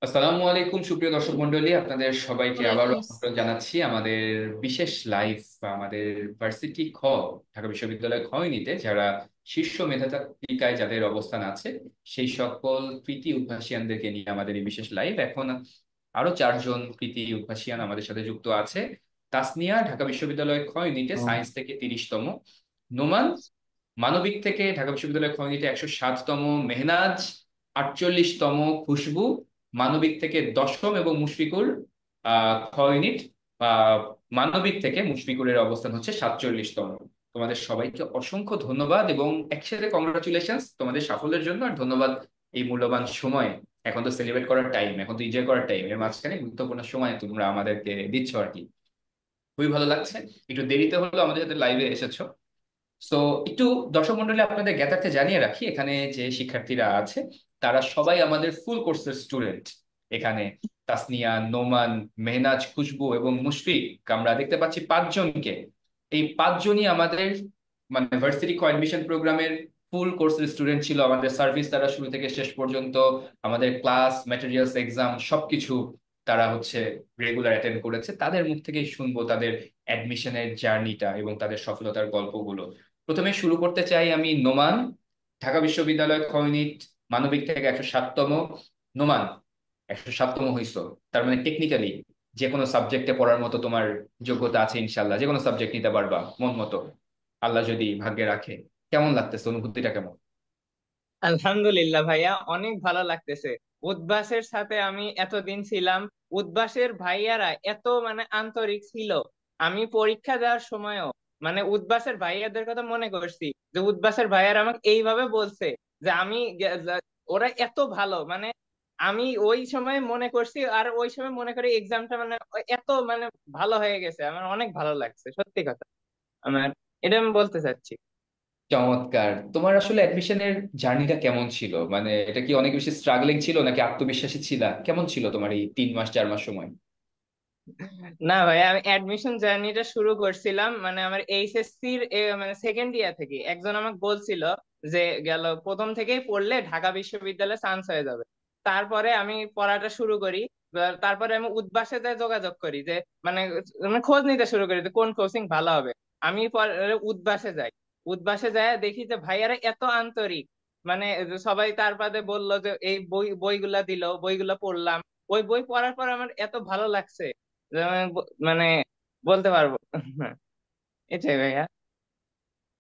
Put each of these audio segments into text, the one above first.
আসসালামু আলাইকুম সুপ্রিয় দর্শক মন্ডলী, আপনাদের সবাইকে আবারও ওয়ালাইকুম আমন্ত্রণ জানাচ্ছি আমাদের বিশেষ লাইভ বা আমাদের ভার্সিটি ঢাকা বিশ্ববিদ্যালয় ইউনিটে যারা শীর্ষ মেধা তালিকায় যাদের অবস্থান আছে সেই সকল কৃতি উদ্ভাসিয়ানদেরকে নিয়ে আমাদের এই বিশেষ লাইভ। এখন আরো চারজন কৃতি উদ্ভাসিয়ান আমাদের সাথে যুক্ত আছে। তাসনিয়া ঢাকা বিশ্ববিদ্যালয় ইউনিটে হুম। সায়েন্স থেকে 30তম, নোমান মানবিক থেকে ঢাকা বিশ্ববিদ্যালয় খনিতে 107তম, মেহনাজ 48তম, খুশবু মানবিক থেকে 10ম এবং মুশফিকুর খ ইউনিট বা মানবিক থেকে মুশফিকুরের অবস্থান হচ্ছে 47তম। তোমাদের সবাইকে অসংখ্য ধন্যবাদ এবং একসাথে কংগ্রাচুলেশনস তোমাদের সাফল্যের জন্য, আর ধন্যবাদ এই মূল্যবান সময়। এখন তো সেলিব্রেট করার টাইম, এখন তো এনজয় করার টাইম, এর মাঝখানে গুরুত্বপূর্ণ সময় তোমরা আমাদেরকে দিচ্ছ আর কি। খুবই ভালো লাগছে। একটু দেরিতে হলো আমাদের সাথে লাইভে এসেছো। সো একটু দর্শক মন্ডলী আপনাদের জ্ঞাতার্থে জানিয়ে রাখি, এখানে যে শিক্ষার্থীরা আছে তারা সবাই আমাদের ফুল কোর্সের স্টুডেন্ট। এখানে তাসনিয়া, নোমান, মেহনাজ, খুশবু এবং মুশফিক, আমরা দেখতে পাচ্ছি পাঁচজনকে। এই পাঁচজনই আমাদের মানে ভার্সিটি অ্যাডমিশন প্রোগ্রামের ফুল কোর্সের স্টুডেন্ট ছিল। আমাদের সার্ভিস তারা শুরু থেকে শেষ পর্যন্ত, আমাদের ক্লাস ম্যাটেরিয়ালস এক্সাম সবকিছু তারা হচ্ছে রেগুলার অ্যাটেন্ড করেছে। তাদের মুখ থেকেই শুনবো তাদের অ্যাডমিশনের জার্নিটা এবং তাদের সফলতার গল্পগুলো। প্রথমে শুরু করতে চাই আমি। নোমান, ঢাকা বিশ্ববিদ্যালয় ইউনিট মানবিক থেকে 107তম। নোমান, 107তম হইছো, তার মানে টেকনিক্যালি যে কোনো সাবজেক্টে পড়ার মতো তোমার যোগ্যতা আছে ইনশাল্লাহ, যে কোনো সাবজেক্ট নিতে পারবা মন মতো, আল্লাহ যদি ভাগ্যে রাখে। কেমন লাগতেছে, অনুভূতিটা কেমন? আলহামদুলিল্লাহ ভাইয়া, অনেক ভালো লাগতেছে। উদ্ভাসের সাথে আমি এতদিন ছিলাম। উদ্ভাসের ভাইয়ারা এত আন্তরিক ছিল। আমি পরীক্ষা দেওয়ার সময়ও উদ্ভাসের ভাইয়াদের কথা মনে করছি, যে উদ্ভাসের ভাইয়ারা আমাকে এইভাবে বলছে যে ওরা এত ভালো। আমি ওই সময় মনে করছি, আর ওই সময় মনে করি এক্সামটা এত ভালো হয়ে গেছে। আমার অনেক ভালো লাগছে, সত্যি কথা। আমার এটা আমি বলতে চাচ্ছি। চমৎকার। তোমার আসলে অ্যাডমিশনের জার্নিটা কেমন ছিল? মানে এটা কি অনেক বেশি স্ট্রাগলিং ছিল নাকি আত্মবিশ্বাসী ছিল? কেমন ছিল তোমার এই 3 মাস 4 মাস সময়? না ভাই, আমি অ্যাডমিশন জার্নিটা শুরু করছিলাম আমার এইচএসসির সেকেন্ড ইয়ার থেকে। একজন আমাকে বলছিল যে গেল প্রথম থেকেই পড়লে ঢাকা বিশ্ববিদ্যালয়ে চান্স হয়ে যাবে। তারপরে আমি পড়াটা শুরু করি। তারপরে আমি উদ্ভাসেতে যোগাযোগ করি যে মানে খোঁজ নিতে শুরু করি যে কোন কোচিং ভালো হবে। আমি পরে উদ্ভাসে যাই। উদ্ভাসে যায় দেখি যে ভাইয়ারা এত আন্তরিক। যে সবাই তারপরে বললো যে এই বইগুলা দিল, বইগুলা পড়লাম। ওই বই পড়ার পর আমার এত ভালো লাগছে যে আমি বলতে পারবো না। এটাই ভাইয়া।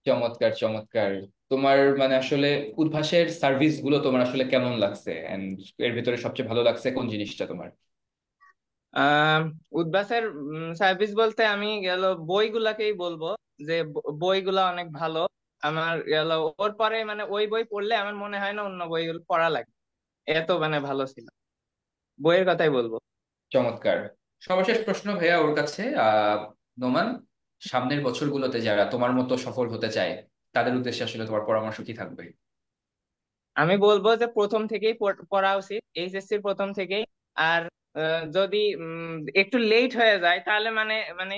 চমৎকার চমৎকার। তোমার মানে আসলে উদ্ভাসের সার্ভিস গুলো তোমার আসলে কেমন লাগছে, এন্ড এর ভিতরে সবচেয়ে ভালো লাগছে কোন জিনিসটা তোমার? আহ উদ্ভাসের সার্ভিস বলতে আমি গেল বইগুলাকেই বলবো যে বইগুলা অনেক ভালো। আমার গেল ওর পরে ওই বই পড়লে আমার মনে হয় না অন্য বইগুলো পড়া লাগে। এত ভালো ছিল। বইয়ের কথাই বলবো। চমৎকার। সর্বশেষ প্রশ্ন ভাইয়া ওর কাছে। নোমান, সামনের বছরগুলোতে যারা তোমার মতো সফল হতে চায় তাদের উদ্দেশ্যে আসলে তোমার পরামর্শ কি থাকবে? আমি বলবো যে প্রথম থেকেই পড়া উচিত, এইচএসসির প্রথম থেকেই। আর যদি একটু লেট হয়ে যায় তাহলে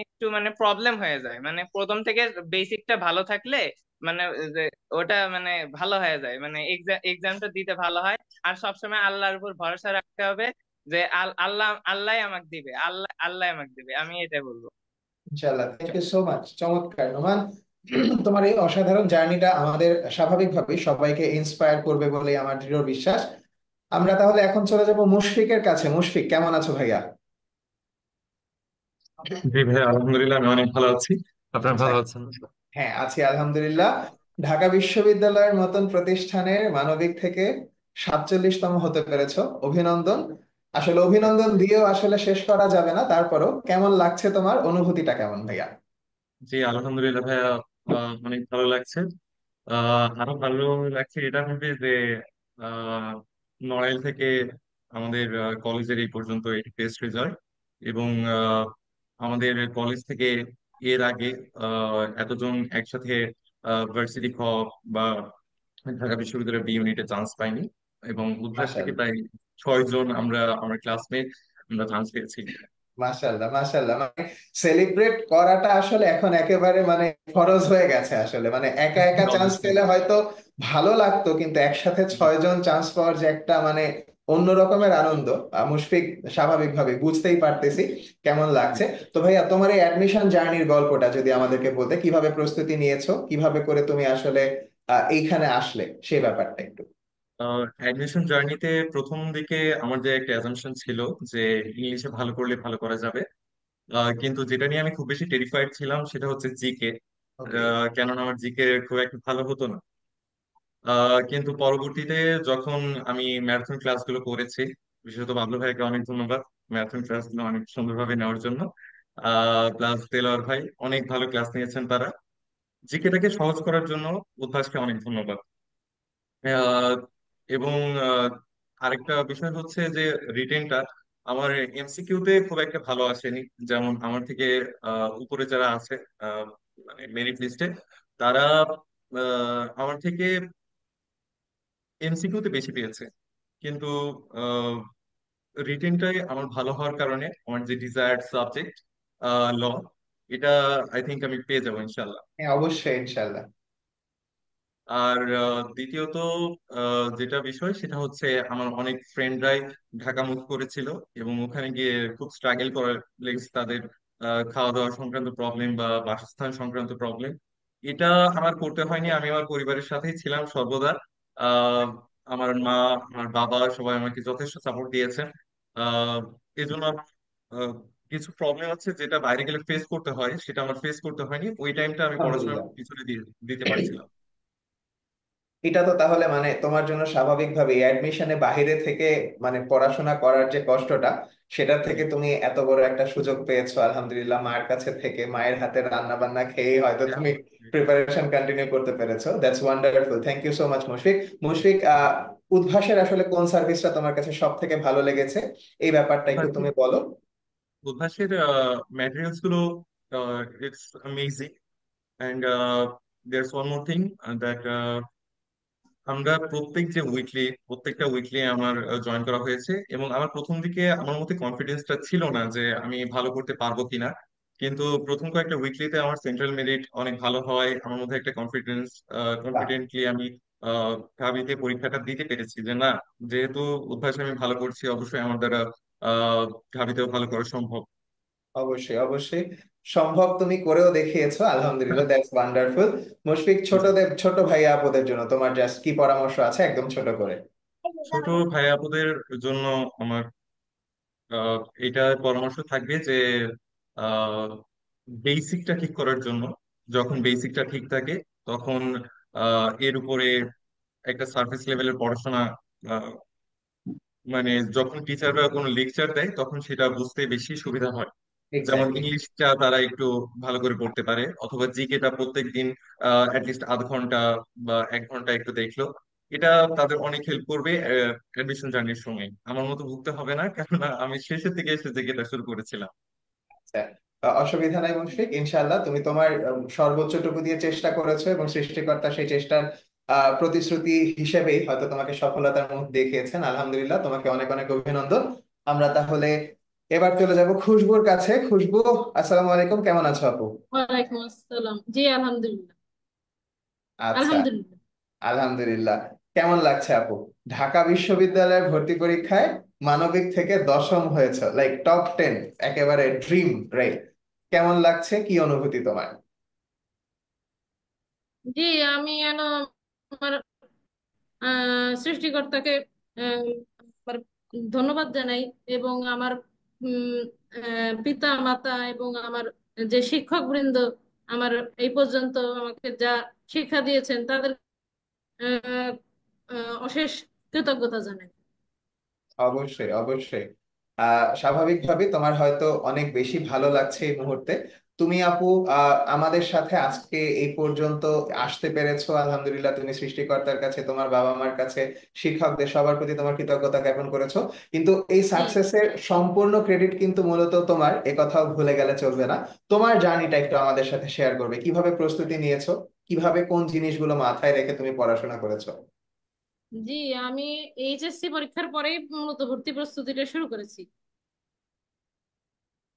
একটু প্রবলেম হয়ে যায়। প্রথম থেকে বেসিকটা ভালো থাকলে মানে যে ওটা ভালো হয়ে যায়, এক্সামটা দিতে ভালো হয়। আর সবসময় আল্লাহর উপর ভরসা রাখতে হবে যে আল্লাহ আল্লাহ আমাকে দিবে, আল্লাহ আল্লাহ আমাকে দিবে, আমি এটাই বলবো। ইনশাআল্লাহ, থ্যাংক ইউ সো মাচ। চমৎকার নোমান, তোমার এই অসাধারণ জার্নিটা আমাদের স্বাভাবিকভাবেই সবাইকে ইন্সপায়ার করবে বলে আমার দৃঢ় বিশ্বাস। আমরা তাহলে এখন চলে যাব মুশফিকের কাছে। মুশফিক, কেমন আছো ভাইয়া? জি ভাই, আলহামদুলিল্লাহ আমি অনেক ভালো আছি। আপনার আচ্ছা, ভালো আছেন? হ্যাঁ আছি আলহামদুলিল্লাহ। ঢাকা বিশ্ববিদ্যালয়ের মতন প্রতিষ্ঠানের মানবিক থেকে 47তম হতে পেরেছো, অভিনন্দন। আসলে অভিনন্দন দিয়েও আসলে শেষ করা যাবে না, তারপরও কেমন লাগছে, তোমার অনুভূতিটা কেমন ভাইয়া? জি আলহামদুলিল্লাহ ভাইয়া, অনেক ভালো লাগছে। আরো ভালো লাগছে এটা ভেবে যে আহ, নড়াইল থেকে আমাদের কলেজের এই পর্যন্ত এটি টেস্ট রেজাল্ট। এবং আমাদের কলেজ থেকে এর আগে এতজন একসাথে ভার্সিটি বা ঢাকা বিশ্ববিদ্যালয়ের বি ইউনিটে চান্স পাইনি। এবং উদ্ভাস থেকে মাশাআল্লাহ, প্রায় 6 জন আমরা আমার ক্লাসমেট আমরা চান্স পেয়েছি। মাশাআল্লাহ, মাশাআল্লাহ। সেলিব্রেট করাটা আসলে এখন একেবারে ফরজ হয়ে গেছে। আসলে একা একা চান্স অবশ্যই। পেলে হয়তো ভালো লাগতো, কিন্তু একসাথে 6 জন চান্স পাওয়ার যে একটা অন্য রকমের আনন্দ। মুশফিক, স্বাভাবিকভাবে বুঝতেই পারতেছি কেমন লাগছে। তো ভাইয়া, তোমার এই অ্যাডমিশন জার্নির গল্পটা যদি আমাদেরকে বলতে, কিভাবে প্রস্তুতি নিয়েছো, কিভাবে করে তুমি আসলে এইখানে আসলে, সেই ব্যাপারটা একটু। অ্যাডমিশন জার্নিতে প্রথম দিকে আমার যে একটা অ্যাজাম্পশন ছিল যে ইংলিশে ভালো করলে ভালো করা যাবে, কিন্তু যেটা নিয়ে আমি খুব বেশি টেরিফাইড ছিলাম সেটা হচ্ছে জিকে। ওকে। কেননা আমার জিকে খুব একটা ভালো হতো না। কিন্তু পরবর্তীতে যখন আমি ম্যারাথন ক্লাসগুলো করেছি, বিশেষত বাবলু ভাইকে অনেক ধন্যবাদ ম্যারাথন ক্লাসগুলো অনেক সুন্দরভাবে নেওয়ার জন্য। প্লাস দেলোয়ার ভাই অনেক ভালো ক্লাস নিয়েছেন তারা, জিকেটাকে সহজ করার জন্য উদ্ভাসকে অনেক ধন্যবাদ। আহ, এবং আরেকটা বিষয় হচ্ছে যে রিটেনটা আমার এমসিকিউতে খুব একটা ভালো আসেনি। যেমন আমার থেকে উপরে যারা আছে, আহ, মানে মেরিট লিস্টে, তারা আমার থেকে এমসিকিউতে বেশি পেয়েছে। কিন্তু রিটেনটাই আমার ভালো হওয়ার কারণে আমার যে ডিজায়ার্ড সাবজেক্ট ল, এটা আই থিংক আমি পেয়ে যাবো ইনশাল্লাহ। হ্যাঁ, অবশ্যই, ইনশাল্লাহ। আর দ্বিতীয়ত যেটা বিষয় সেটা হচ্ছে আমার অনেক ফ্রেন্ডরাই ঢাকা মুভ করেছিল এবং ওখানে গিয়ে খুব স্ট্রাগল করে লেগেছে তাদের। খাওয়া দাওয়া সংক্রান্ত প্রবলেম বা বাসস্থান সংক্রান্ত প্রবলেম, এটা আমার করতে হয়নি। আমি আমার পরিবারের সাথেই ছিলাম সর্বদা। আহ, আমার মা, আমার বাবা সবাই আমাকে যথেষ্ট সাপোর্ট দিয়েছেন। আহ, এজন্য আমার, আহ, কিছু প্রবলেম আছে যেটা বাইরে গেলে ফেস করতে হয়, সেটা আমার ফেস করতে হয়নি। ওই টাইমটা আমি পড়াশোনার আলহামদুলিল্লাহ। পিছনে দিতে পারছিলাম। এটা তো তাহলে মানে তোমার জন্য স্বাভাবিকভাবে অ্যাডমিশনে বাইরে থেকে মানে পড়াশোনা করার যে কষ্টটা, সেটার থেকে তুমি এত বড় একটা সুযোগ পেয়েছো, আলহামদুলিল্লাহ। মায়ের কাছে থেকে, মায়ের হাতের রান্না বান্না খেয়ে হয়তো তুমি প্রিপারেশন কন্টিনিউ করতে পেরেছো। That's wonderful. Thank you so much Mushfiq. Mushfiq, উদ্ভাসের আসলে কোন সার্ভিসটা তোমার কাছে সব থেকে ভালো লেগেছে, এই ব্যাপারটা একটু তুমি বলো। উদ্ভাসের ম্যাটেরিয়ালস গুলো it's amazing. And there's one more thing, that আমরা প্রত্যেকটা উইকলি আমার জয়েন করা হয়েছে, এবং আমার প্রথম দিকে আমার মধ্যে কনফিডেন্সটা ছিল না যে আমি ভালো করতে পারবো কিনা। কিন্তু প্রথম কয়েকটা উইকলিতে আমার সেন্ট্রাল মেরিট অনেক ভালো হয়, আমার মধ্যে একটা বাহ, কনফিডেন্টলি আমি ঢাবিতে পরীক্ষাটা দিতে পেরেছি যে না, যেহেতু উদ্ভাসে আমি ভালো করছি, অবশ্যই আমার দ্বারা আহ ঢাবিতেও ভালো করা সম্ভব। অবশ্যই অবশ্যই সম্ভব, তুমি করেও দেখিয়েছো, আলহামদুলিল্লাহ। That's wonderful. মুশফিক, ছোটদের, ছোট ভাইয়া আপুদের জন্য তোমার জাস্ট কি পরামর্শ আছে, একদম ছোট করে। ছোট ভাই আপুদের জন্য আমার আহ, এটা পরামর্শ থাকবে যে বেসিকটা ঠিক করার জন্য। যখন বেসিকটা ঠিক থাকে তখন এর উপরে একটা সার্ফেস লেভেলের পড়াশোনা, আহ, মানে যখন টিচাররা কোনো লেকচার দেয় তখন সেটা বুঝতে বেশি সুবিধা হয়। যেমন এক্স্যাক্টলি। ইংলিশটা তারা একটু ভালো করে পড়তে পারে, অথবা জিকেটা প্রত্যেক দিন অ্যাটলিস্ট আধ ঘন্টা বা 1 ঘন্টা একটু দেখলো। এটা তাদের অনেক হেল্প করবে অ্যাডমিশন জার্নির সময়। আমার মতো ভুগতে হবে না, কেননা আমি শেষের দিকে এসে জিকেটা শুরু করেছিলাম। আচ্ছা, অসুবিধা নাই মুশফিক, ইনশাআল্লাহ। তুমি তোমার সর্বোচ্চটুকু দিয়ে চেষ্টা করেছো, এবং সৃষ্টিকর্তা সেই চেষ্টার প্রতিশ্রুতি হিসেবেই হয়তো তোমাকে সফলতার মুখ দেখিয়েছেন। আলহামদুলিল্লাহ, তোমাকে অনেক অনেক অভিনন্দন। আমরা তাহলে এবার চলে যাব খুশবুর কাছে। খুশবু, আসসালামু আলাইকুম, কেমন আছো আপু? ওয়ালাইকুম আসসালাম। জি আলহামদুলিল্লাহ। আচ্ছা, আলহামদুলিল্লাহ। আলহামদুলিল্লাহ। কেমন লাগছে আপু, ঢাকা বিশ্ববিদ্যালয়ের ভর্তি পরীক্ষায় মানবিক থেকে 10ম হয়েছে, লাইক টপ 10, একেবারে ড্রিম, রাইট? কেমন লাগছে, কি অনুভূতি তোমার? জি আমি আমার সৃষ্টিকর্তাকে আহ, আমার ধন্যবাদ জানাই, এবং আমার উম, পিতা মাতা এবং আমার যে শিক্ষক বৃন্দ আমার এই পর্যন্ত আমাকে যা শিক্ষা দিয়েছেন তাদের আহ, অশেষ কৃতজ্ঞতা জানাই। অবশ্যই অবশ্যই। স্বাভাবিকভাবে তোমার হয়তো অনেক বেশি ভালো লাগছে এই মুহূর্তে। তুমি আপু আমাদের সাথে আজকে এই পর্যন্ত আসতে পেরেছো, আলহামদুলিল্লাহ। তুমি সৃষ্টিকর্তার কাছে, তোমার বাবা মার কাছে, শিক্ষকদের সবার প্রতি তোমার কৃতজ্ঞতা জ্ঞাপন করেছো। কিন্তু এই জি সাকসেসের সম্পূর্ণ ক্রেডিট কিন্তু মূলত তোমার, এ কথাও ভুলে গেলে চলবে না। তোমার জার্নিটা একটু আমাদের সাথে শেয়ার করবে, কিভাবে প্রস্তুতি নিয়েছো, কিভাবে কোন জিনিসগুলো মাথায় রেখে তুমি পড়াশোনা করেছো। জি আমি এইচএসসি পরীক্ষার পরেই মূলত ভর্তি প্রস্তুতিটা শুরু করেছি।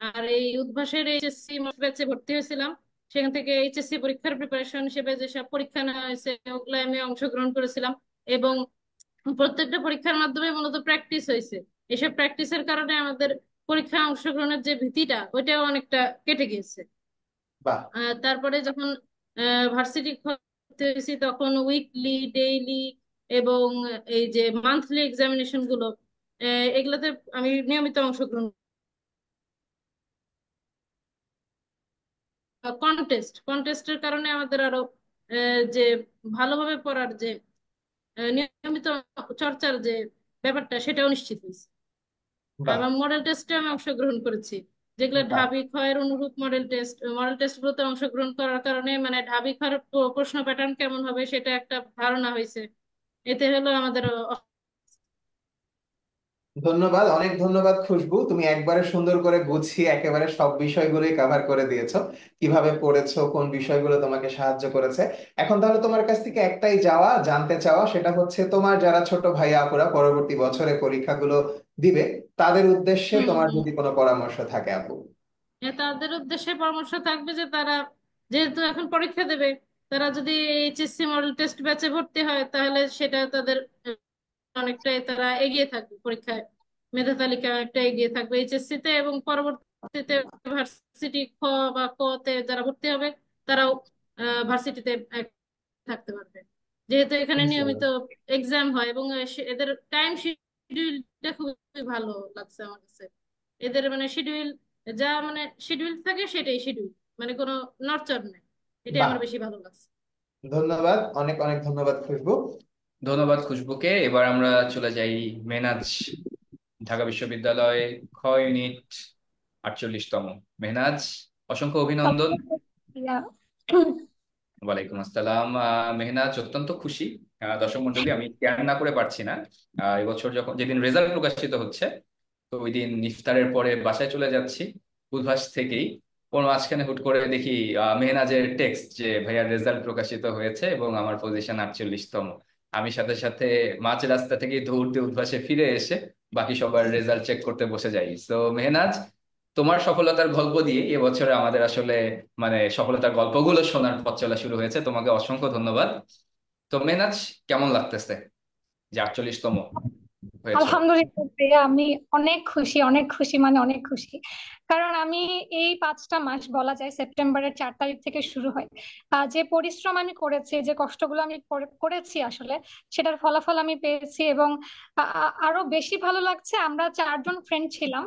আর এই উদ্ভাসের এইচএসসি ব্যাচে ভর্তি হয়েছিলাম। সেখান থেকে এইচএসসি পরীক্ষার প্রিপারেশন হিসেবে যেসব পরীক্ষা নেওয়া হয়েছে ওগুলো আমি অংশগ্রহণ করেছিলাম। এবং প্রত্যেকটা পরীক্ষার মাধ্যমে মূলত প্র্যাকটিস হয়েছে। এসব প্র্যাকটিসের কারণে আমাদের পরীক্ষায় অংশগ্রহণের যে ভীতিটা ওইটাও অনেকটা কেটে গিয়েছে। বাহ। তারপরে যখন ভার্সিটি ভর্তি হয়েছি তখন উইকলি, ডেইলি এবং এই যে মান্থলি এক্সামিনেশন গুলো, এগুলোতে আমি নিয়মিত অংশগ্রহণ। কন্টেস্টের কারণে আমাদের আরো যে ভালোভাবে পড়ার যে নিয়মিত চর্চার যে ব্যাপারটা সেটাও নিশ্চিত হয়েছে। বাহ। এবং মডেল টেস্টে আমি অংশগ্রহণ করেছি, যেগুলো বাহ। ঢাবি ক্ষয়ের অনুরূপ মডেল টেস্ট গুলোতে অংশগ্রহণ করার কারণে মানে ঢাবি ক্ষয়ের প্রশ্ন প্যাটার্ন কেমন হবে সেটা একটা ধারণা হয়েছে। এতে হলো আমাদের ধন্যবাদ, অনেক ধন্যবাদ খুশবু। তুমি একবারে সুন্দর করে গুছিয়ে একেবারে সব বিষয়গুলোই কভার করে দিয়েছো, কিভাবে পড়েছো, কোন বিষয়গুলো তোমাকে সাহায্য করেছে। এখন তাহলে তোমার কাছ থেকে একটাই জানতে চাওয়া, সেটা হচ্ছে তোমার যারা ছোট ভাই আপুরা পরবর্তী বছরে পরীক্ষাগুলো দিবে, তাদের উদ্দেশ্যে হুম তোমার হুম যদি কোনো পরামর্শ থাকে আপু। তাদের উদ্দেশ্যে পরামর্শ থাকবে যে তারা যেহেতু এখন পরীক্ষা দেবে, তারা যদি এইচএসসি মডেল টেস্ট ব্যাচে ভর্তি হয় তাহলে সেটা তাদের অনেকটাই তারা এগিয়ে থাকবে পরীক্ষায়, মেধা তালিকায় অনেকটা এগিয়ে থাকবে এইচএসসি তে, এবং পরবর্তীতে ভার্সিটি খ বা ক তে যারা ভর্তি হবে তারাও ভার্সিটিতে থাকতে পারবে, যেহেতু এখানে নিয়মিত ইনশাআল্লাহ। এক্সাম হয়। এবং এদের টাইম শিডিউলটা খুবই ভালো লাগছে আমার কাছে। এদের মানে শিডিউল, যা মানে শিডিউল থাকে সেটাই শিডিউল, মানে কোনো নড়চড় নেই। এটাই বাহ। আমার বেশি ভালো লাগছে। ধন্যবাদ, অনেক অনেক ধন্যবাদ খুশবু। ধন্যবাদ খুশবুকে। এবার আমরা চলে যাই মেহনাজ, ঢাকা বিশ্ববিদ্যালয় খ ইউনিট 48তম। মেহনাজ, অসংখ্য অভিনন্দন। ওয়ালাইকুম আসসালাম। মেহনাজ অত্যন্ত খুশি। দর্শক মন্ডলী, আমি কেয়ার না করে পারছি না। এবছর যেদিন রেজাল্ট প্রকাশিত হচ্ছে, তো ওই দিন ইফতারের পরে বাসায় চলে যাচ্ছি উদ্ভাস থেকেই, ওর মাঝখানে হুট করে দেখি মেহনাজের টেক্সট যে ভাইয়ার রেজাল্ট প্রকাশিত হয়েছে এবং আমার পজিশন 48তম। আমি সাথে সাথে মাঝ রাস্তা থেকে দৌড় দিয়ে উদ্ভাসে ফিরে এসে বাকি সবার রেজাল্ট চেক করতে বসে যাই। তো মেহনাজ, তোমার সফলতার গল্প দিয়ে এবছরে আমাদের আসলে মানে সফলতার গল্পগুলো শোনার পথ চলা শুরু হয়েছে। তোমাকে অসংখ্য ধন্যবাদ। তো মেহনাজ, কেমন লাগতেছে যে 48তম হয়েছে? আলহামদুলিল্লাহ ভাইয়া, আমি অনেক খুশি, অনেক খুশি, মানে অনেক খুশি। কারণ আমি এই 5টা মাস বলা যায় সেপ্টেম্বরের 4 তারিখ থেকে শুরু হয়, যে পরিশ্রম আমি করেছি, যে কষ্টগুলো আমি করেছি আসলে সেটার ফলাফল আমি পেয়েছি। এবং আরো বেশি ভালো লাগছে, আমরা 4জন ফ্রেন্ড ছিলাম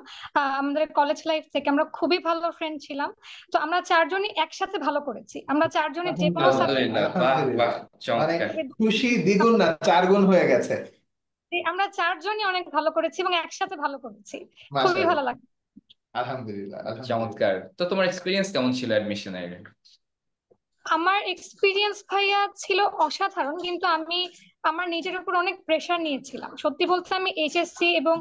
আমাদের কলেজ লাইফ থেকে, আমরা খুবই ভালো ফ্রেন্ড ছিলাম। তো আমরা 4জনই একসাথে ভালো করেছি, আমরা 4জনই যে কোনো আলহামদুলিল্লাহ। সাবজেক্ট, আলহামদুলিল্লাহ, বাহ বাহ, আলহামদুলিল্লাহ। মানে চমৎকার। খুশি দ্বিগুণ না 4 গুণ হয়ে গেছে। আমরা 4জনই অনেক ভালো করেছি এবং একসাথে ভালো করেছি। খুবই ভালো মাশাআল্লাহ। লাগছে। আলহামদুলিল্লাহ, আলহামদুলিল্লাহ। চমৎকার। তো তোমার এক্সপিরিয়েন্স কেমন ছিল অ্যাডমিশনের? আমার এক্সপিরিয়েন্স ভাইয়া ছিল অসাধারণ, কিন্তু আমি আমার নিজের উপর অনেক প্রেশার নিয়েছিলাম। সত্যি বলতে আমি এইচএসসি এবং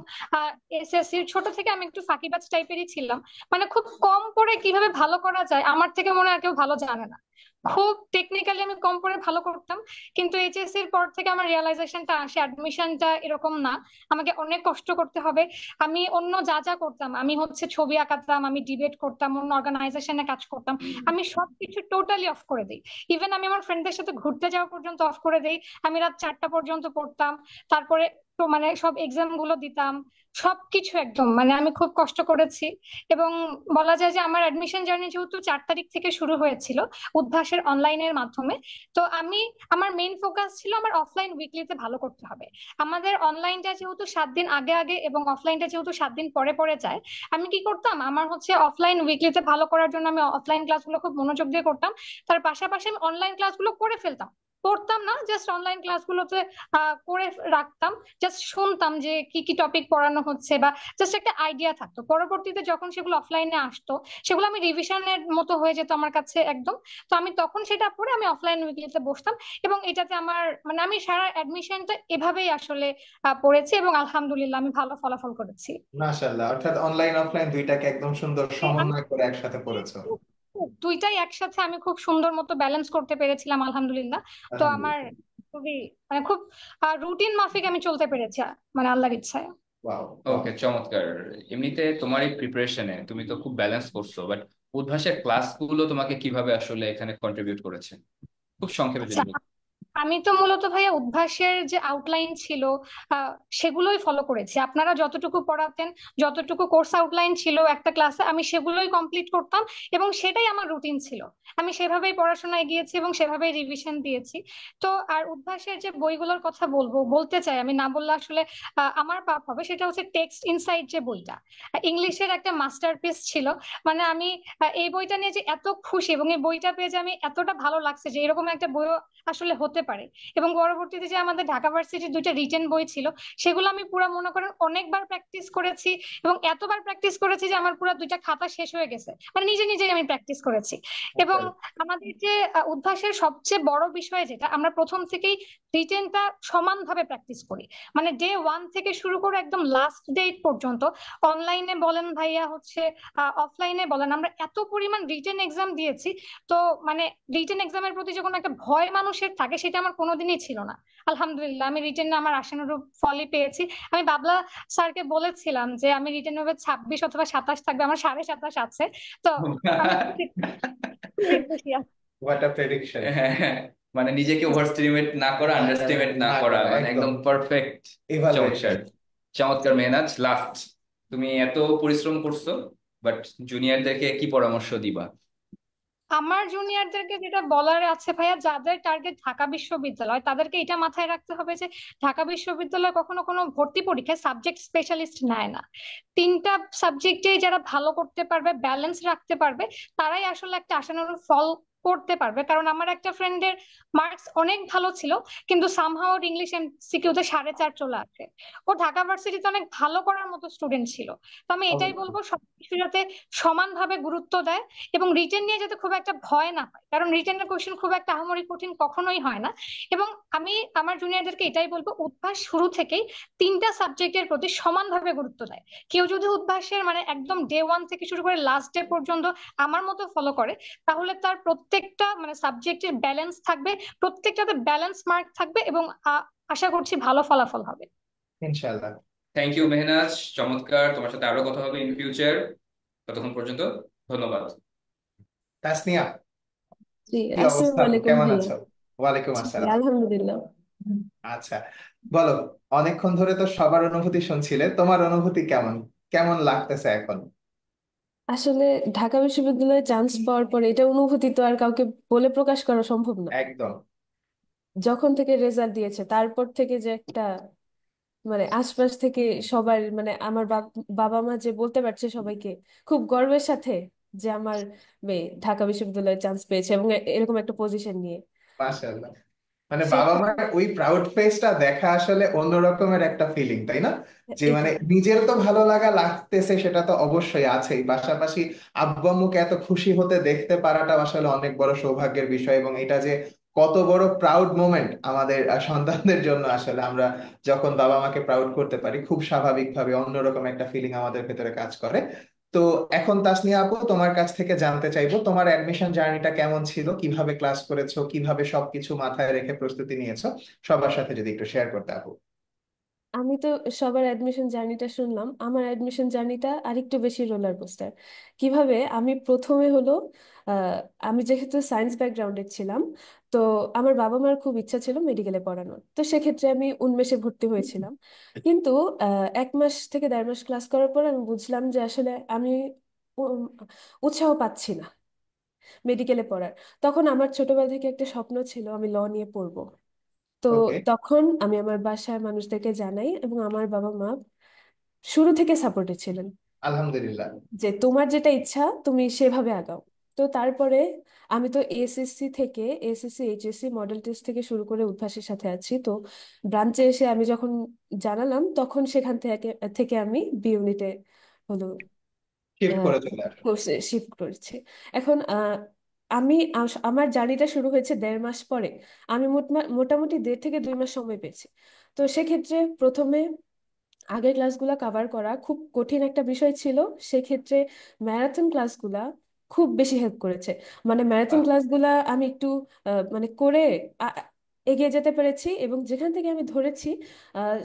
এসএসসি ছোট থেকে আমি একটু ফাঁকিবাজ টাইপেরই ছিলাম। মানে খুব কম পড়ে কিভাবে ভালো করা যায় আমার থেকে মনে হয় আর কেউ ভালো জানে না। খুব টেকনিক্যালি আমি কম পড়ে ভালো করতাম। কিন্তু এইচএসসির পর থেকে আমার রিয়েলাইজেশনটা আসে অ্যাডমিশনটা এরকম না, আমাকে অনেক কষ্ট করতে হবে। আমি অন্য যা যা করতাম, আমি হচ্ছে ছবি আঁকাতাম, আমি ডিবেট করতাম, অন্য অর্গানাইজেশনে কাজ করতাম, আমি সবকিছু টোটালি অফ করে দিই। ইভেন আমি আমার ফ্রেন্ডদের সাথে ঘুরতে যাওয়া পর্যন্ত অফ করে দিই। আমি রাত 4টা পর্যন্ত পড়তাম, তারপরে তো মানে সব এক্সাম গুলো দিতাম, সবকিছু একদম মানে আমি খুব কষ্ট করেছি। এবং বলা যায় যে আমার অ্যাডমিশন জার্নি যেহেতু 4 তারিখ থেকে শুরু হয়েছিল উদ্ভাসের অনলাইনের মাধ্যমে, তো আমার মেইন ফোকাস ছিল আমার অফলাইন উইকলিতে ভালো করতে হবে। আমাদের অনলাইনটা যেহেতু 7 দিন আগে আগে এবং অফলাইনটা যেহেতু 7 দিন পরে পরে যায়, আমি কি করতাম, আমার হচ্ছে অফলাইন উইকলিতে ভালো করার জন্য আমি অফলাইন ক্লাসগুলো খুব মনোযোগ দিয়ে করতাম। তার পাশাপাশি আমি অনলাইন ক্লাসগুলো করে ফেলতাম, পড়তাম না, জাস্ট অনলাইন ক্লাসগুলোতে করে রাখতাম। জাস্ট শুনতাম যে কি কি টপিক পড়ানো হচ্ছে, বা জাস্ট একটা আইডিয়া থাকতো। পরবর্তীতে যখন সেগুলো অফলাইনে আসতো সেগুলো আমি রিভিশনের মতো হয়ে যেত আমার কাছে একদম। তো আমি তখন সেটা পড়ে আমি অফলাইন উইকলিতে বসতাম, এবং এটাতে আমার মানে আমি সারা অ্যাডমিশনটা এভাবেই আসলে পড়েছি, এবং আলহামদুলিল্লাহ আমি ভালো ফলাফল করেছি। মাশাআল্লাহ, অর্থাৎ অনলাইন অফলাইন দুইটাকে একদম সুন্দর আমি সমন্বয় করে একসাথে পড়েছো। দুইটাই একসাথে আমি খুব সুন্দর মতো ব্যালেন্স করতে পেরেছিলাম আলহামদুলিল্লাহ। তো আমার আলহামদুলিল্লাহ। খুবই মানে খুব রুটিন মাফিক আমি চলতে পেরেছি মানে আল্লাহর ইচ্ছায়। Wow, wow. ওকে, চমৎকার। এমনিতে তোমার এই প্রিপারেশনে তুমি তো খুব ব্যালেন্স করছো, বাট উদ্ভাসের ক্লাসগুলো তোমাকে কিভাবে আসলে এখানে কন্ট্রিবিউট করেছে? খুব সংক্ষেপে আচ্ছা, যদি বলতে। আমি তো মূলত ভাইয়া উদ্ভাসের যে আউটলাইন ছিল আহ, সেগুলোই ফলো করেছি। আপনারা যতটুকু পড়াতেন, যতটুকু কোর্স আউটলাইন ছিল একটা ক্লাসে, আমি সেগুলোই কমপ্লিট করতাম এবং সেটাই আমার রুটিন ছিল। আমি সেভাবেই পড়াশোনা এগিয়েছি এবং সেভাবেই রিভিশন দিয়েছি। তো আর উদ্ভাসের যে বইগুলোর কথা বলতে চাই, আমি না বললে আসলে আমার পাপ হবে, সেটা হচ্ছে টেক্সট ইনসাইট যে বইটা, ইংলিশের একটা মাস্টারপিস ছিল। মানে আমি এই বইটা নিয়ে যে এত খুশি এবং এই বইটা পেয়ে যে আমি এতটা ভালো লাগছে যে এরকম একটা বই আসলে হতে পারে। এবং পরবর্তীতে যে আমাদের ঢাকা ভার্সিটির দুইটা রিটেন বই ছিল, সেগুলো আমি পুরো মনে করেন অনেকবার প্র্যাকটিস করেছি এবং এতবার প্র্যাকটিস করেছি যে আমার পুরো দুইটা খাতা শেষ হয়ে গেছে, মানে নিজে নিজে আমি প্র্যাকটিস করেছি। এবং আমাদের যে উদ্ভাসের সবচেয়ে বড় বিষয় যেটা, আমরা প্রথম থেকেই রিটেনটা সমানভাবে প্র্যাকটিস করি। মানে ডে ওয়ান থেকে শুরু করে একদম লাস্ট ডেট পর্যন্ত, অনলাইনে বলেন ভাইয়া, হচ্ছে অফলাইনে বলেন, আমরা এত পরিমাণ রিটেন এক্সাম দিয়েছি। তো মানে রিটেন এক্সামের প্রতি যে কোনো একটা ভয় মানুষের থাকে, সেটা আমার কোনোদিনই ছিল না। আলহামদুলিল্লাহ, আমি রিটেনে আমার আশানুরূপ ফলই পেয়েছি। আমি বাবলা স্যারকে বলেছিলাম যে আমি রিটেন হবে 26 অথবা 27 থাকবে, আমার 27.5 আছে। তো আমি খুবই খুশি আছি। What a prediction! মানে নিজেকে ওভার এস্টিমেট না করা, আন্ডার এস্টিমেট না না করা, করা, মানে একদম একদম পারফেক্ট। ইভালুয়েট। চমৎকার, চমৎকার মেহনাজ। লাস্ট, তুমি এত পরিশ্রম করছো, বাট জুনিয়রদেরকে কি পরামর্শ দিবা? আমার জুনিয়রদেরকে যেটা বলার আছে ভাইয়া, যাদের টার্গেট ঢাকা বিশ্ববিদ্যালয়, তাদেরকে এটা মাথায় রাখতে হবে যে ঢাকা বিশ্ববিদ্যালয় কখনো কোনো ভর্তি পরীক্ষায় সাবজেক্ট স্পেশালিস্ট নেয় না। তিনটা সাবজেক্টে যারা ভালো করতে পারবে, ব্যালেন্স রাখতে পারবে, তারাই আসলে একটা আশানুরূপ ফল করতে পারবে। কারণ আমার একটা ফ্রেন্ডের মার্কস অনেক ভালো ছিল, কিন্তু সামহাও ওর ইংলিশ এমসিকিউতে 4.5 চলে আসে। ও ঢাকা ভার্সিটিতে অনেক ভালো করার মতো স্টুডেন্ট ছিল। তো আমি এটাই বলবো, সবকিছু যাতে সমানভাবে গুরুত্ব দেয় এবং রিটেন নিয়ে যাতে খুব একটা ভয় না হয়, কারণ রিটেনের কোশ্চেন খুব একটা আহামরি কঠিন কখনোই হয় না। এবং আমি আমার জুনিয়রদেরকে এটাই বলবো, উদ্ভাস শুরু থেকেই তিনটা সাবজেক্টের প্রতি সমানভাবে গুরুত্ব দেয়। কেউ যদি উদ্ভাসের মানে একদম ডে ওয়ান থেকে শুরু করে লাস্ট ডে পর্যন্ত আমার মতো ফলো করে, তাহলে তার প্রত্যেকটা মানে সাবজেক্টের ব্যালেন্স থাকবে, প্রত্যেকটাতে ব্যালেন্স মার্ক থাকবে এবং আশা করছি ভালো ফলাফল হবে। ইনশাআল্লাহ। থ্যাংক ইউ মেহনাজ, চমৎকার। তোমার সাথে আরো কথা হবে ইন ফিউচার। ততক্ষণ পর্যন্ত ধন্যবাদ। তাসনিয়া, জি, কি আসসালামু অবস্থা, আলাইকুম কেমন ভাইয়া। আছো? ওয়ালাইকুম জি, আসসালাম। আলহামদুলিল্লাহ। আচ্ছা, বলো। অনেকক্ষণ ধরে তো সবার অনুভূতি শুনছিলে, তোমার অনুভূতি কেমন? কেমন লাগতেছে এখন? আসলে ঢাকা বিশ্ববিদ্যালয়ে চান্স পাওয়ার পরে এটা অনুভূতি তো আর কাউকে বলে প্রকাশ করা সম্ভব না। একদম। যখন থেকে রেজাল্ট দিয়েছে তারপর থেকে যে একটা মানে আশপাশ থেকে সবার মানে আমার বাবা মা যে বলতে পারছে সবাইকে খুব গর্বের সাথে যে আমার মেয়ে ঢাকা বিশ্ববিদ্যালয়ে চান্স পেয়েছে এবং এরকম একটা পজিশন নিয়ে মাশাআল্লাহ। মানে সে বাবা মার ওই প্রাউড ফেসটা দেখা আসলে অন্য রকমের একটা ফিলিং, তাই না? যে মানে এটাই নিজের তো ভালো লাগা লাগতেছে, সেটা তো অবশ্যই আছেই, পাশাপাশি আব্বু আম্মুকে এত খুশি হতে দেখতে পারাটা আসলে অনেক বড় সৌভাগ্যের বিষয়। এবং এটা যে কত বড় প্রাউড মোমেন্ট আমাদের সন্তানদের জন্য, আসলে আমরা যখন বাবা মাকে প্রাউড করতে পারি, খুব স্বাভাবিকভাবে অন্যরকম একটা ফিলিং আমাদের ভেতরে কাজ করে। তো এখন তাসনিয়া আপু, তোমার কাছ থেকে জানতে চাইবো তোমার অ্যাডমিশন জার্নিটা কেমন ছিল, কিভাবে ক্লাস করেছো, কিভাবে সবকিছু মাথায় রেখে প্রস্তুতি নিয়েছো, সবার সাথে যদি একটু শেয়ার করতে আপু। আমি তো সবার অ্যাডমিশন জার্নিটা শুনলাম, আমার অ্যাডমিশন জার্নিটা আরেকটু বেশি রোলার কোস্টার। কিভাবে আমি প্রথমে হলো আহ, আমি যেহেতু সায়েন্স ব্যাকগ্রাউন্ডের ছিলাম, তো আমার বাবা মার খুব ইচ্ছা ছিল মেডিকেলে পড়ানোর, তো সেক্ষেত্রে আমি উনমেষে ভর্তি হয়েছিলাম। কিন্তু 1 মাস থেকে 1.5 মাস ক্লাস করার পর আমি বুঝলাম যে আসলে আমি উম, উৎসাহ পাচ্ছি না মেডিকেলে পড়ার। তখন আমার ছোটবেলা থেকে একটা স্বপ্ন ছিল আমি ল নিয়ে পড়বো। তো ওকে। তখন আমি আমার বাসায় মানুষদেরকে জানাই এবং আমার বাবা মা শুরু থেকে সাপোর্টে ছিলেন আলহামদুলিল্লাহ। যে তোমার যেটা ইচ্ছা তুমি সেভাবে আগাও। তো তারপরে আমি তো এসএসসি থেকে এসএসসি এইচএসসি মডেল টেস্ট থেকে শুরু করে উদ্ভাসের সাথে আছি। তো ব্রাঞ্চে এসে আমি যখন জানালাম তখন সেখান থেকে থেকে আমি বি ইউনিটে হলো শিফট করে চলে আসো। কোর্সে শিফট করেছি। এখন আমি আমার জার্নিটা শুরু হয়েছে 1.5 মাস পরে। আমি মোটামুটি 1.5 থেকে 2 মাস সময় পেয়েছি। তো সেক্ষেত্রে প্রথমে আগের ক্লাসগুলা কভার করা খুব কঠিন একটা বিষয় ছিল। সেক্ষেত্রে ম্যারাথন ক্লাসগুলা খুব বেশি হেল্প করেছে। মানে ম্যারাথন বাহ। ক্লাসগুলা আমি একটু মানে করে আ- এগিয়ে যেতে পেরেছি এবং যেখান থেকে আমি ধরেছি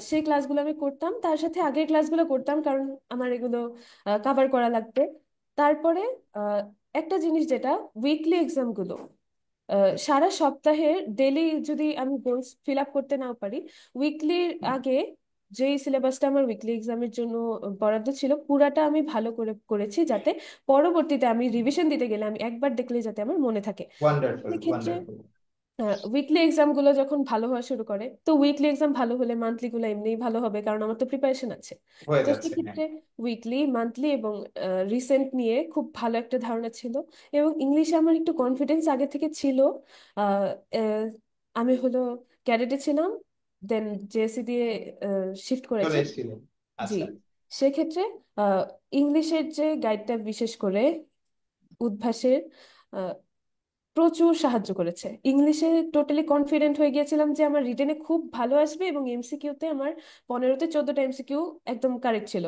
সেই ক্লাসগুলো আমি করতাম, তার সাথে আগের ক্লাসগুলো করতাম কারণ আমার এগুলো কভার করা লাগবে। তারপরে আহ, একটা জিনিস যেটা উইকলি এক্সামগুলো সারা সপ্তাহের ডেলি যদি আমি গোলস ফিল আপ করতে নাও পারি, উইকলির আগে যেই সিলেবাসটা আমার উইকলি এক্সামের জন্য বরাদ্দ ছিল পুরাটা আমি ভালো করে করেছি, যাতে পরবর্তীতে আমি রিভিশন দিতে গেলে আমি একবার দেখলে যাতে আমার মনে থাকে। ওয়ান্ডারফুল, সেক্ষেত্রে ওয়ান্ডারফুল। উইকলি এক্সাম গুলো যখন ভালো হওয়া শুরু করে, তো উইকলি এক্সাম ভালো হলে মান্থলি গুলো এমনিই ভালো হবে, কারণ আমার তো প্রিপারেশন আছে। হয়ে তো যাচ্ছে, হ্যাঁ। সেক্ষেত্রে উইকলি, মান্থলি এবং রিসেন্ট নিয়ে খুব ভালো একটা ধারণা ছিল, এবং ইংলিশে আমার একটু কনফিডেন্স আগে থেকে ছিল। আহ, আহ, আমি হলো ক্যাডেটে ছিলাম, দেন জেএসসি দিয়ে শিফট চলে করেছি। এসেছিলেন। জি, আচ্ছা। সেক্ষেত্রে আহ, ইংলিশের যে গাইডটা বিশেষ করে উদ্ভাসের প্রচুর সাহায্য করেছে। ইংলিশে টোটালি কনফিডেন্ট হয়ে গিয়েছিলাম যে আমার রিটেনে খুব ভালো আসবে, এবং এমসিকিউতে আমার 15-14টা এমসিকিউ একদম কারেক্ট ছিল,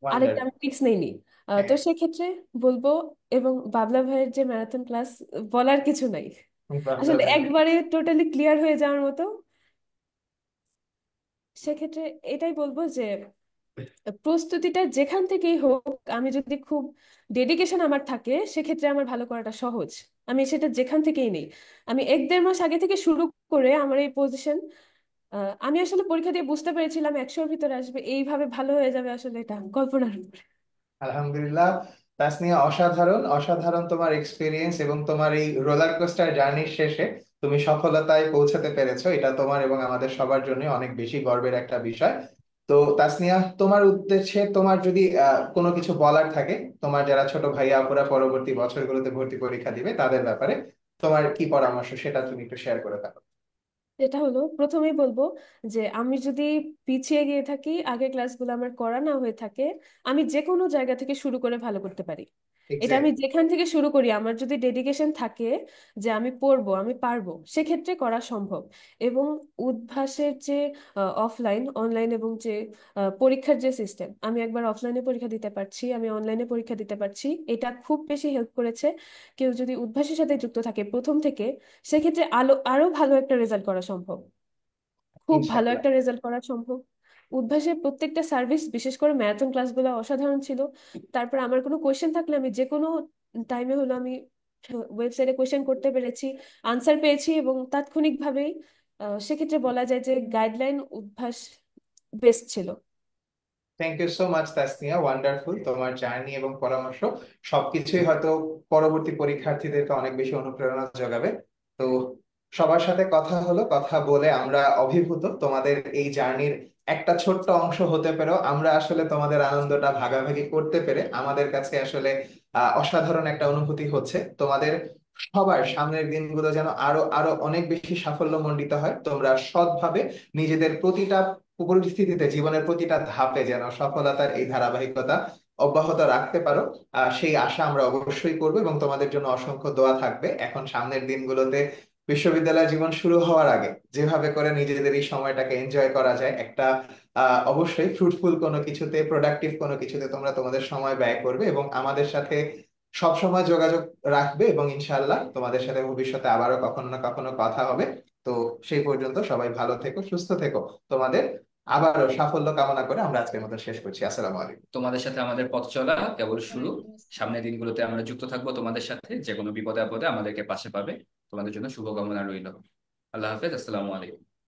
আরেকটা আমি ওয়ান্ডারফুল। ফিক্স নেইনি। তো হ্যাঁ। সেক্ষেত্রে বলবো, এবং বাবলা ভাইয়ের যে ম্যারাথন ক্লাস, বলার কিছু নাই, বাবলা আসলে ভাই। একবারে টোটালি ক্লিয়ার হয়ে যাওয়ার মতো। সেক্ষেত্রে এটাই বলবো যে প্রস্তুতিটা যেখান থেকেই হোক, আমি যদি খুব ডেডিকেশন আমার থাকে, সেক্ষেত্রে আমার ভালো করাটা সহজ। আমি সেটা যেখান থেকেই নেই, আমি 1-1.5 মাস আগে থেকে শুরু করে আমার এই পজিশন, আমি আসলে পরীক্ষা দিয়ে বুঝতে পেরেছিলাম 100-র ভিতরে আসবে, এইভাবে ভালো হয়ে যাবে, আসলে এটা কল্পনার উপরে। আলহামদুলিল্লাহ। তাসনিয়া, অসাধারণ, অসাধারণ তোমার এক্সপিরিয়েন্স এবং তোমার এই রোলার কোস্টার জার্নির শেষে তুমি সফলতায় পৌঁছাতে পেরেছো, এটা তোমার এবং আমাদের সবার জন্য অনেক বেশি গর্বের একটা বিষয়। তো তাসনিয়া, তোমার উদ্দেশ্যে তোমার যদি কোনো কিছু বলার থাকে, তোমার যারা ছোট ভাইয়া আপুরা পরবর্তী বছরগুলোতে ভর্তি পরীক্ষা দিবে তাদের ব্যাপারে তোমার কি পরামর্শ, সেটা তুমি একটু শেয়ার করে থাকো। এটা হলো, প্রথমেই বলবো যে আমি যদি পিছিয়ে গিয়ে থাকি, আগের ক্লাসগুলো আমার করা না হয়ে থাকে, আমি যে কোনো জায়গা থেকে শুরু করে ভালো করতে পারি। এটা আমি এক্স্যাক্টলি। যেখান থেকে শুরু করি, আমার যদি ডেডিকেশন থাকে যে আমি পড়বো, আমি পারবো, সেক্ষেত্রে করা সম্ভব। এবং উদ্ভাসের যে অফলাইন, অনলাইন এবং যে পরীক্ষার যে সিস্টেম, আমি একবার অফলাইনে পরীক্ষা দিতে পারছি, আমি অনলাইনে পরীক্ষা দিতে পারছি, এটা খুব বেশি হেল্প করেছে। কেউ যদি উদ্ভাসের সাথে যুক্ত থাকে প্রথম থেকে, সেক্ষেত্রে আরো ভালো একটা রেজাল্ট করা সম্ভব, খুব ভালো ইনশাআল্লাহ। একটা রেজাল্ট করা সম্ভব। উদ্ভাসের প্রত্যেকটা সার্ভিস, বিশেষ করে ম্যারাথন ক্লাসগুলো অসাধারণ ছিল। তারপর আমার কোনো কোয়েশ্চেন থাকলে আমি যে কোনো টাইমে হলো আমি ওয়েবসাইটে কোয়েশ্চেন করতে পেরেছি, আনসার পেয়েছি, এবং তাৎক্ষণিকভাবেই সেক্ষেত্রে বলা যায় যে গাইডলাইন উদ্ভাস বেস্ট ছিল। Thank you so much Tasnia, wonderful. তোমার জার্নি এবং পরামর্শ সবকিছুই হয়তো পরবর্তী পরীক্ষার্থীদেরকে অনেক বেশি অনুপ্রেরণা যোগাবে। তো সবার সাথে কথা হলো, কথা বলে আমরা অভিভূত তোমাদের এই জার্নির একটা ছোট্ট অংশ হতে পেরেও আমরা আসলে তোমাদের আনন্দটা ভাগাভাগি করতে পেরে আমাদের কাছে আসলে অসাধারণ একটা অনুভূতি হচ্ছে। তোমাদের সবার সামনের দিনগুলো যেন আরো আরো অনেক বেশি সাফল্যমণ্ডিত হয়, তোমরা সৎভাবে নিজেদের প্রতিটা পরিস্থিতিতে, জীবনের প্রতিটা ধাপে যেন সফলতার এই ধারাবাহিকতা অব্যাহত রাখতে পারো, সেই আশা আমরা অবশ্যই করবো। এবং তোমাদের জন্য অসংখ্য দোয়া থাকবে। এখন সামনের দিনগুলোতে বিশ্ববিদ্যালয় জীবন শুরু হওয়ার আগে যেভাবে করে নিজেদের এই সময়টাকে এনজয় করা যায়, একটা অবশ্যই ফ্রুটফুল কোনো কিছুতে, প্রোডাক্টিভ কোনো কিছুতে তোমরা তোমাদের সময় ব্যয় করবে এবং আমাদের সাথে সব সময় যোগাযোগ রাখবে, এবং ইনশাআল্লাহ তোমাদের সাথে ভবিষ্যতে আবারও কখনো না কখনো কথা হবে। তো সেই পর্যন্ত সবাই ভালো থেকো, সুস্থ থেকো। তোমাদের আবারও সাফল্য কামনা করে আমরা আজকের মতো শেষ করছি। আসসালামু আলাইকুম। তোমাদের সাথে আমাদের পথ চলা কেবল শুরু। সামনের দিনগুলোতে আমরা যুক্ত থাকবো তোমাদের সাথে, যে কোনো বিপদে আপদে আমাদেরকে পাশে পাবে। তোমাদের জন্য শুভকামনা রইল। আল্লাহ হাফেজ, আসসালামু আলাইকুম।